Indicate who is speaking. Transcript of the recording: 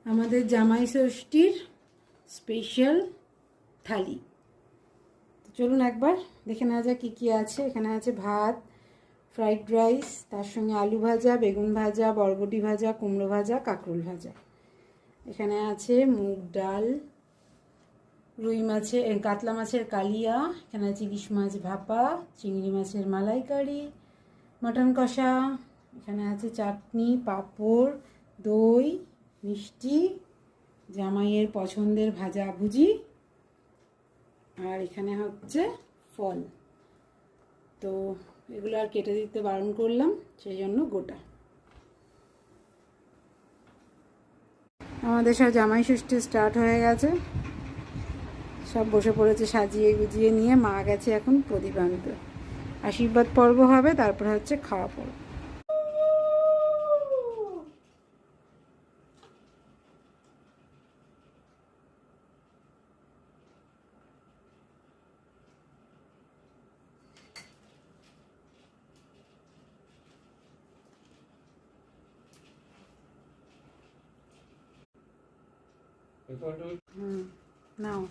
Speaker 1: আমাদের জামাই ষষ্ঠীর স্পেশাল থালি। চলুন একবার দেখে নেওয়া যাক কী কী আছে। এখানে আছে ভাত, ফ্রাইড রাইস, তার সঙ্গে আলু ভাজা, বেগুন ভাজা, বরবটি ভাজা, কুমড়ো ভাজা, কাঁকরোল ভাজা। এখানে আছে মুগ ডাল, রুই মাছের কাতলা মাছের কালিয়া, এখানে আছে ইলিশ মাছ ভাপা, চিংড়ি মাছের মালাইকারি, মটন কষা, এখানে আছে চাটনি, পাঁপড়, দই, মিষ্টি, জামাইয়ের পছন্দের ভাজা ভুজি, আর এখানে হচ্ছে ফল। তো এগুলো আর কেটে দিতে বারণ করলাম, সেই জন্য গোটা। আমাদের সব জামাই ষষ্ঠী স্টার্ট হয়ে গেছে, সব বসে পড়েছে সাজিয়ে গুজিয়ে নিয়ে। মা গেছে এখন প্রদীপ আনতে। আশীর্বাদ পর্ব হবে, তারপরে হচ্ছে খাওয়া পর্ব। নাও